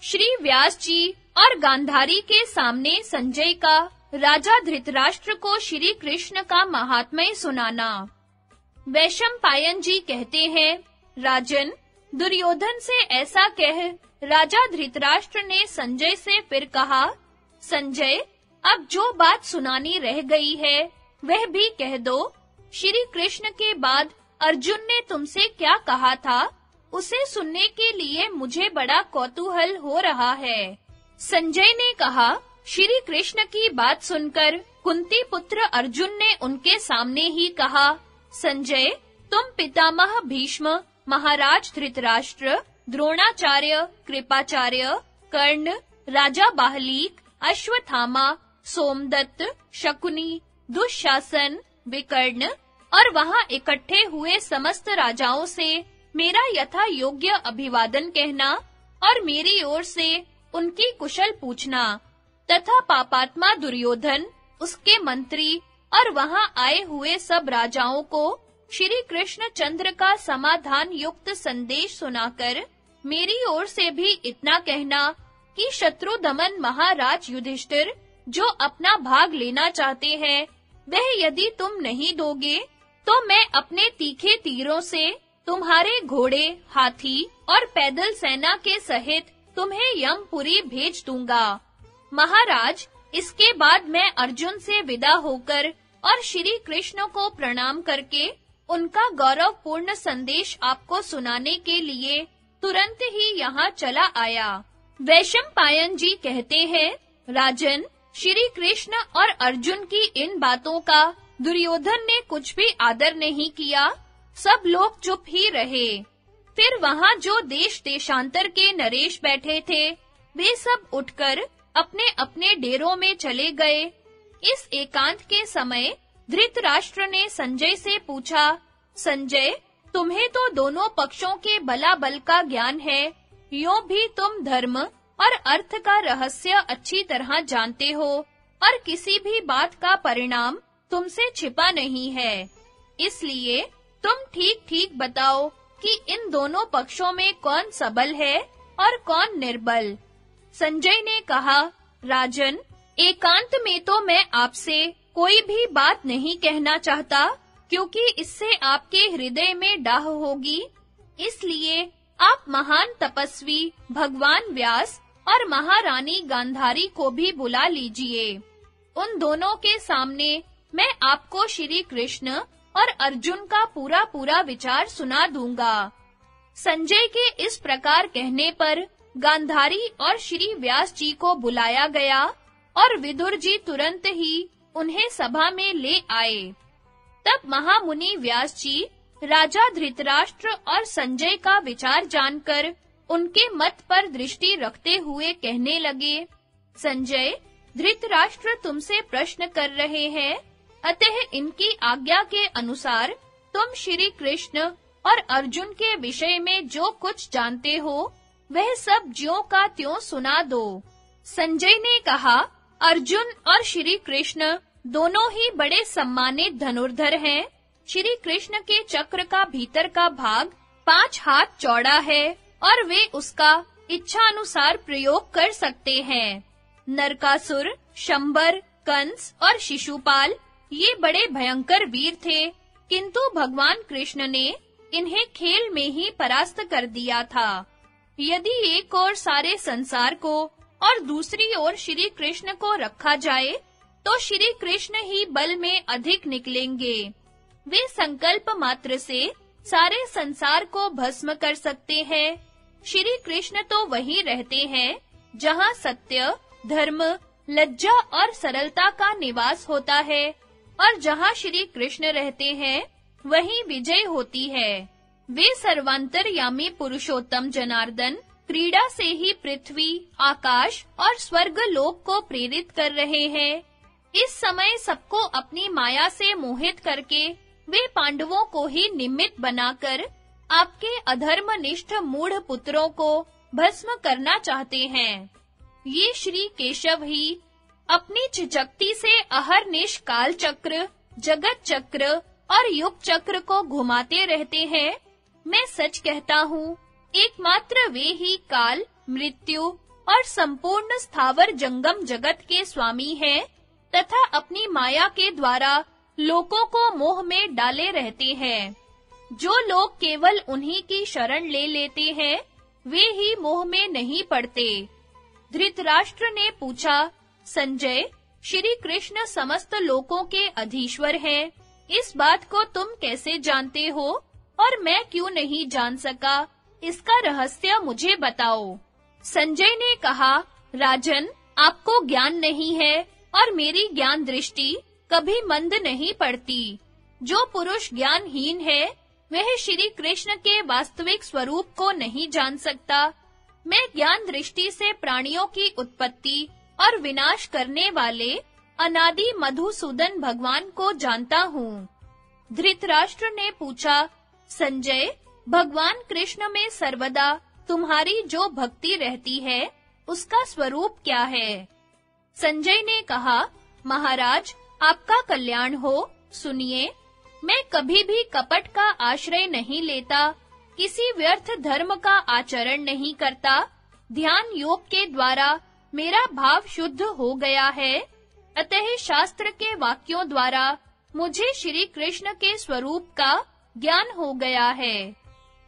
श्री व्यास जी और गांधारी के सामने संजय का राजा धृतराष्ट्र को श्री कृष्ण का महात्म्य सुनाना। वैशंपायन जी कहते हैं, राजन, दुर्योधन से ऐसा कह राजा धृतराष्ट्र ने संजय से फिर कहा, संजय, अब जो बात सुनानी रह गई है वह भी कह दो। श्री कृष्ण के बाद अर्जुन ने तुमसे क्या कहा था, उसे सुनने के लिए मुझे बड़ा कौतूहल हो रहा है। संजय ने कहा, श्री कृष्ण की बात सुनकर कुंती पुत्र अर्जुन ने उनके सामने ही कहा, संजय, तुम पितामह भीष्म, महाराज धृतराष्ट्र, द्रोणाचार्य, कृपाचार्य, कर्ण, राजा बाहलीक, अश्वत्थामा, सोमदत्त, शकुनी, दुःशासन, विकर्ण और वहां इकट्ठे हुए समस्त राजाओं से मेरा यथा योग्य अभिवादन कहना और मेरी ओर से उनकी कुशल पूछना तथा पापात्मा दुर्योधन, उसके मंत्री और वहां आए हुए सब राजाओं को श्री कृष्ण चंद्र का समाधान युक्त संदेश सुनाकर मेरी ओर से भी इतना कहना कि शत्रु दमन महाराज युधिष्ठिर जो अपना भाग लेना चाहते हैं, वह यदि तुम नहीं दोगे तो मैं अपने तीखे तीरों से तुम्हारे घोड़े, हाथी और पैदल सेना के सहित तुम्हें यमपुरी भेज दूंगा। महाराज, इसके बाद मैं अर्जुन से विदा होकर और श्री कृष्ण को प्रणाम करके उनका गौरवपूर्ण संदेश आपको सुनाने के लिए तुरंत ही यहाँ चला आया। वैशंपायन जी कहते हैं, राजन, श्री कृष्ण और अर्जुन की इन बातों का दुर्योधन ने कुछ भी आदर नहीं किया, सब लोग चुप ही रहे। फिर वहां जो देश-देशांतर के नरेश बैठे थे, वे सब उठकर अपने-अपने डेरों में चले गए। इस एकांत के समय धृतराष्ट्र ने संजय से पूछा, संजय, तुम्हें तो दोनों पक्षों के बलाबल का ज्ञान है, यों भी तुम धर्म और अर्थ का रहस्य अच्छी तरह जानते हो और किसी भी बात का परिणाम तुमसे छिपा नहीं है। इसलिए तुम ठीक-ठीक बताओ कि इन दोनों पक्षों में कौन सबल है और कौन निर्बल। संजय ने कहा, राजन, एकांत में तो मैं आपसे कोई भी बात नहीं कहना चाहता, क्योंकि इससे आपके हृदय में डाह होगी। इसलिए आप महान तपस्वी भगवान व्यास और महारानी गांधारी को भी बुला लीजिए। उन दोनों के सामने मैं आपको श्री कृष्ण और अर्जुन का पूरा विचार सुना दूंगा। संजय के इस प्रकार कहने पर गांधारी और श्री व्यास जी को बुलाया गया और विदुर जी तुरंत ही उन्हें सभा में ले आए। तब महामुनि व्यास जी राजा धृतराष्ट्र और संजय का विचार जानकर उनके मत पर दृष्टि रखते हुए कहने लगे, संजय, धृतराष्ट्र तुमसे प्रश्न कर रहे हैं, अतः इनकी आज्ञा के अनुसार तुम श्री कृष्ण और अर्जुन के विषय में जो कुछ जानते हो वह सब ज्यों का त्यों सुना दो। संजय ने कहा, अर्जुन और श्री कृष्ण दोनों ही बड़े सम्मानित धनुर्धर हैं। श्री कृष्ण के चक्र का भीतर का भाग 5 हाथ चौड़ा है और वे उसका इच्छा अनुसार प्रयोग कर सकते हैं। नरकासुर, शंबर, कंस और शिशुपाल ये बड़े भयंकर वीर थे, किंतु भगवान कृष्ण ने इन्हें खेल में ही परास्त कर दिया था। यदि एक ओर सारे संसार को और दूसरी ओर श्री कृष्ण को रखा जाए, तो श्री कृष्ण ही बल में अधिक निकलेंगे। वे संकल्प मात्र से सारे संसार को भस्म कर सकते हैं। श्री कृष्ण तो वहीं रहते हैं जहां सत्य, धर्म, लज्जा और सरलता का निवास होता है, और जहां श्री कृष्ण रहते हैं वहीं विजय होती है। वे सर्वांतर्यामी पुरुषोत्तम जनार्दन क्रीड़ा से ही पृथ्वी, आकाश और स्वर्ग लोक को प्रेरित कर रहे हैं। इस समय सबको अपनी माया से मोहित करके वे पांडवों को ही निमित्त बनाकर आपके अधर्मनिष्ठ मूढ़ पुत्रों को भस्म करना चाहते हैं। ये श्री केशव ही अपनी चिचक्ति से अहरनिश काल चक्र, जगत चक्र और युग चक्र को घुमाते रहते हैं। मैं सच कहता हूँ, एकमात्र वे ही काल, मृत्यु और संपूर्ण स्थावर जंगम जगत के स्वामी हैं तथा अपनी माया के द्वारा लोगों को मोह में डाले रहते हैं। जो लोग केवल उन्हीं की शरण ले लेते हैं, वे ही मोह में नहीं पड़ते। धृतराष्ट्र ने पूछा, संजय, श्री कृष्ण समस्त लोकों के अधीश्वर हैं। इस बात को तुम कैसे जानते हो और मैं क्यों नहीं जान सका? इसका रहस्य मुझे बताओ। संजय ने कहा, राजन, आपको ज्ञान नहीं है और मेरी ज्ञान दृष्टि कभी मंद नहीं पड़ती। जो पुरुष ज्ञानहीन है, वह श्री कृष्ण के वास्तविक स्वरूप को नहीं जान सकता। मैं ज्ञान दृष्टि से प्राणियों की उत्पत्ति और विनाश करने वाले अनादि मधुसूदन भगवान को जानता हूँ। धृतराष्ट्र ने पूछा, संजय, भगवान कृष्ण में सर्वदा तुम्हारी जो भक्ति रहती है, उसका स्वरूप क्या है? संजय ने कहा, महाराज, आपका कल्याण हो। सुनिए, मैं कभी भी कपट का आश्रय नहीं लेता, किसी व्यर्थ धर्म का आचरण नहीं करता। ध्यान योग के द्वारा मेरा भाव शुद्ध हो गया है, अतः शास्त्र के वाक्यों द्वारा मुझे श्री कृष्ण के स्वरूप का ज्ञान हो गया है।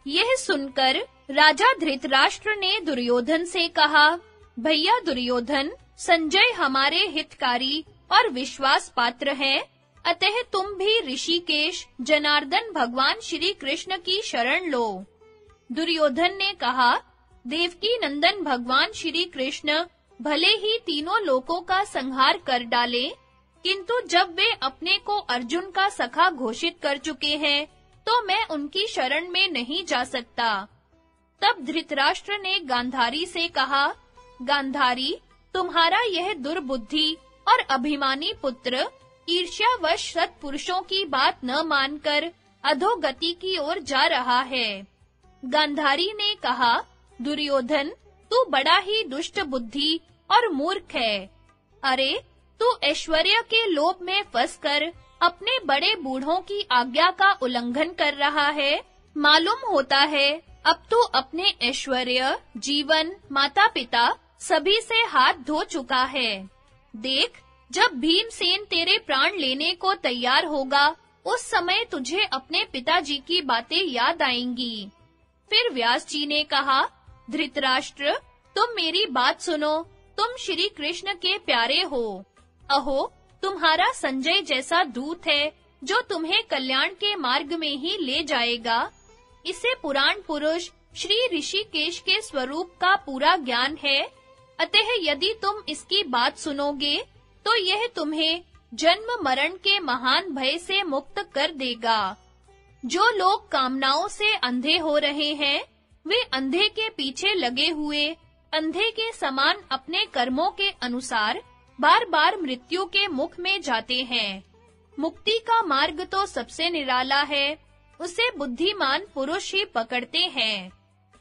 यह सुनकर राजा धृतराष्ट्र ने दुर्योधन से कहा, भैया दुर्योधन, संजय हमारे हितकारी और विश्वास पात्र हैं, अतः तुम भी ऋषिकेश जनार्दन भगवान श्री कृष्ण की शरण लो। दुर्योधन ने कहा, देवकी नंदन भगवान श्री कृष्ण भले ही तीनों लोकों का संहार कर डाले, किंतु जब वे अपने को अर्जुन का सखा घोषित कर चुके हैं, तो मैं उनकी शरण में नहीं जा सकता। तब धृतराष्ट्र ने गांधारी से कहा, गांधारी, तुम्हारा यह दुर्बुद्धि और अभिमानी पुत्र ईर्ष्यावश सत्पुरुषों की बात न मानकर अधोगति की ओर जा रहा है। गांधारी ने कहा, दुर्योधन, तू बड़ा ही दुष्ट बुद्धि और मूर्ख है। अरे, तू ऐश्वर्य के लोभ में फंसकर अपने बड़े बूढ़ों की आज्ञा का उल्लंघन कर रहा है। मालूम होता है अब तू अपने ऐश्वर्य, जीवन, माता-पिता सभी से हाथ धो चुका है। देख, जब भीमसेन तेरे प्राण लेने को तैयार होगा, उस समय तुझे अपने पिताजी की बातें याद आएंगी। फिर व्यास जी ने कहा, धृतराष्ट्र, तुम मेरी बात सुनो। तुम श्री कृष्ण के प्यारे हो। अहो, तुम्हारा संजय जैसा दूत है, जो तुम्हें कल्याण के मार्ग में ही ले जाएगा। इसे पुराण पुरुष श्री ऋषिकेश के स्वरूप का पूरा ज्ञान है, अतः यदि तुम इसकी बात सुनोगे, तो यह तुम्हें जन्म मरण के महान भय से मुक्त कर देगा। जो लोग कामनाओं से अंधे हो रहे हैं, वे अंधे के पीछे लगे हुए अंधे के समान अपने कर्मों के अनुसार बार-बार मृत्यु के मुख में जाते हैं। मुक्ति का मार्ग तो सबसे निराला है, उसे बुद्धिमान पुरुष ही पकड़ते हैं।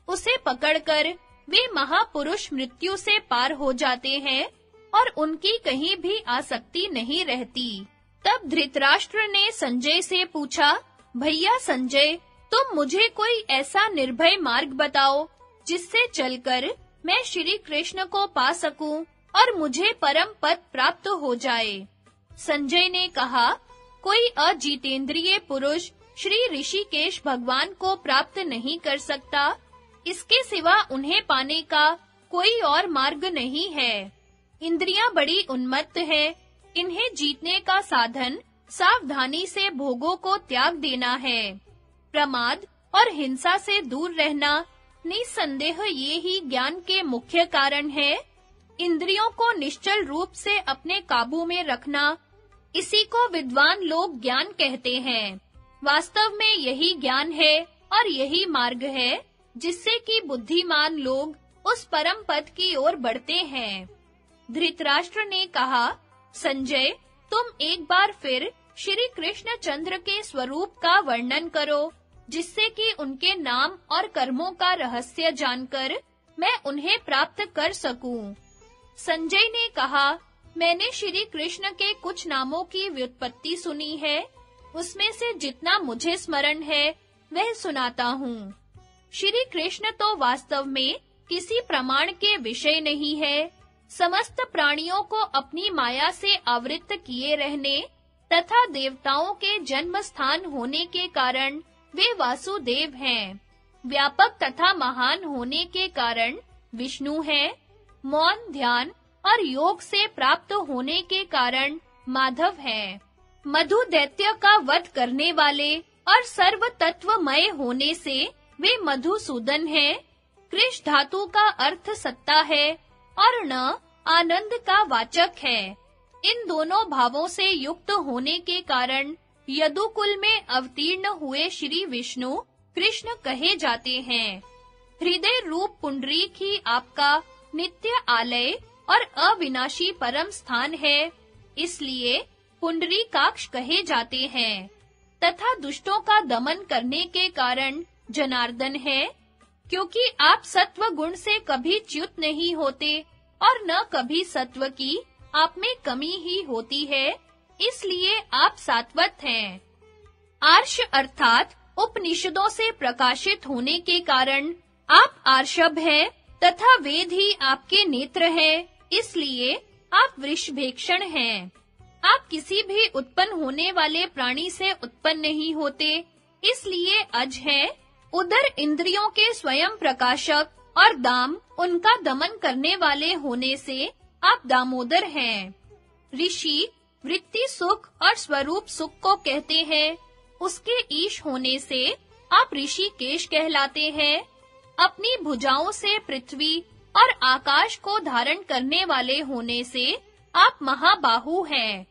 उसे पकड़कर वे महापुरुष मृत्यु से पार हो जाते हैं और उनकी कहीं भी आसक्ति नहीं रहती। तब धृतराष्ट्र ने संजय से पूछा, भैया संजय, तुम मुझे कोई ऐसा निर्भय मार्ग बताओ, जिससे चलकर मैं श्री कृष्ण को पा सकूं और मुझे परम पद प्राप्त हो जाए। संजय ने कहा, कोई अजितेंद्रिय पुरुष श्री ऋषिकेश भगवान को प्राप्त नहीं कर सकता। इसके सिवा उन्हें पाने का कोई और मार्ग नहीं है। इंद्रियां बड़ी उन्मत्त है, इन्हें जीतने का साधन सावधानी से भोगों को त्याग देना है। प्रमाद और हिंसा से दूर रहना निसंदेह ये ही ज्ञान के मुख्य कारण है। इंद्रियों को निश्चल रूप से अपने काबू में रखना, इसी को विद्वान लोग ज्ञान कहते हैं। वास्तव में यही ज्ञान है और यही मार्ग है, जिससे कि बुद्धिमान लोग उस परम पद की ओर बढ़ते हैं। धृतराष्ट्र ने कहा, संजय, तुम एक बार फिर श्री कृष्णचंद्र के स्वरूप का वर्णन करो, जिससे कि उनके नाम और कर्मों का रहस्य जानकर मैं उन्हें प्राप्त कर सकूं। संजय ने कहा, मैंने श्री कृष्ण के कुछ नामों की व्युत्पत्ति सुनी है, उसमें से जितना मुझे स्मरण है वह सुनाता हूँ। श्री कृष्ण तो वास्तव में किसी प्रमाण के विषय नहीं है। समस्त प्राणियों को अपनी माया से आवृत्त किए रहने तथा देवताओं के जन्म स्थान होने के कारण वे वासुदेव हैं। व्यापक तथा महान होने के कारण विष्णु हैं। मौन, ध्यान और योग से प्राप्त होने के कारण माधव हैं। मधु दैत्य का वध करने वाले और सर्व तत्वमय होने से वे मधुसूदन हैं। कृष धातु का अर्थ सत्ता है और न आनंद का वाचक है। इन दोनों भावों से युक्त होने के कारण यदुकुल में अवतीर्ण हुए श्री विष्णु कृष्ण कहे जाते हैं। हृदय रूप पुंडरीक ही आपका नित्य आलय और अविनाशी परम स्थान है, इसलिए पुंडरीकाक्ष कहे जाते हैं। तथा दुष्टों का दमन करने के कारण जनार्दन है, क्योंकि आप सत्व गुण से कभी च्युत नहीं होते और न कभी सत्व की आप में कमी ही होती है, इसलिए आप सात्वत हैं। आर्ष अर्थात उपनिषदों से प्रकाशित होने के कारण आप आर्षभ हैं तथा वेद ही आपके नेत्र हैं, इसलिए आप वृषभेक्षण हैं। आप किसी भी उत्पन्न होने वाले प्राणी से उत्पन्न नहीं होते, इसलिए अज हैं। उदर इंद्रियों के स्वयं प्रकाशक और दाम उनका दमन करने वाले होने से आप दामोदर हैं। ऋषि वृत्ति सुख और स्वरूप सुख को कहते हैं, उसके ईश होने से आप ऋषिकेश कहलाते हैं। अपनी भुजाओं से पृथ्वी और आकाश को धारण करने वाले होने से आप महाबाहु हैं।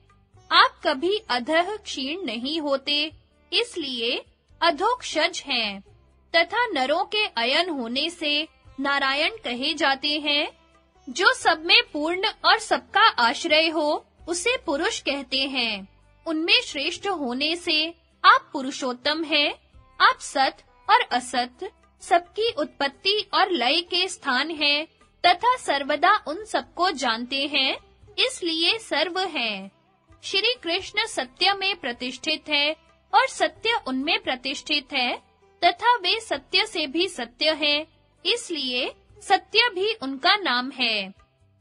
आप कभी अधः क्षीण नहीं होते, इसलिए अधोक्षज हैं। तथा नरों के अयन होने से नारायण कहे जाते हैं। जो सब में पूर्ण और सबका आश्रय हो, उसे पुरुष कहते हैं। उनमें श्रेष्ठ होने से आप पुरुषोत्तम हैं। आप सत और असत, सबकी उत्पत्ति और लय के स्थान हैं तथा सर्वदा उन सबको जानते हैं, इसलिए सर्व हैं। श्री कृष्ण सत्य में प्रतिष्ठित है और सत्य उनमें प्रतिष्ठित है तथा वे सत्य से भी सत्य हैं, इसलिए सत्य भी उनका नाम है।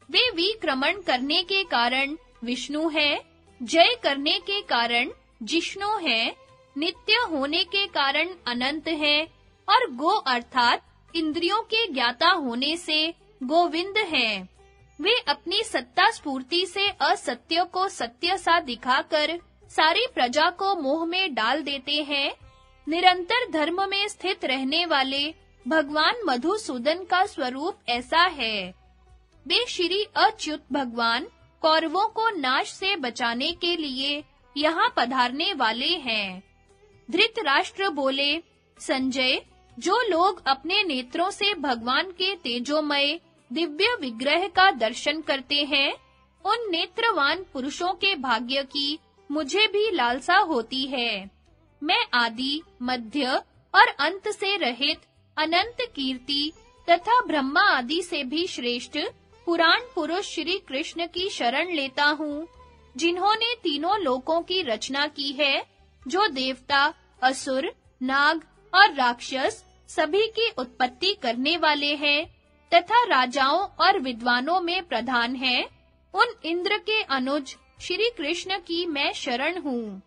वे विक्रमण करने के कारण विष्णु है, जय करने के कारण जिष्णु है, नित्य होने के कारण अनंत है और गो अर्थात इंद्रियों के ज्ञाता होने से गोविंद है। वे अपनी सत्ता स्फूर्ति से असत्य को सत्य सा दिखाकर सारी प्रजा को मोह में डाल देते हैं। निरंतर धर्म में स्थित रहने वाले भगवान मधुसूदन का स्वरूप ऐसा है। वे श्री अच्युत भगवान कौरवों को नाश से बचाने के लिए यहाँ पधारने वाले हैं। धृतराष्ट्र बोले, संजय, जो लोग अपने नेत्रों से भगवान के तेजोमय दिव्य विग्रह का दर्शन करते हैं, उन नेत्रवान पुरुषों के भाग्य की मुझे भी लालसा होती है। मैं आदि, मध्य और अंत से रहित अनंत कीर्ति तथा ब्रह्मा आदि से भी श्रेष्ठ पुराण पुरुष श्री कृष्ण की शरण लेता हूँ, जिन्होंने तीनों लोकों की रचना की है, जो देवता, असुर, नाग और राक्षस सभी की उत्पत्ति करने वाले हैं तथा राजाओं और विद्वानों में प्रधान हैं। उन इंद्र के अनुज श्री कृष्ण की मैं शरण हूँ।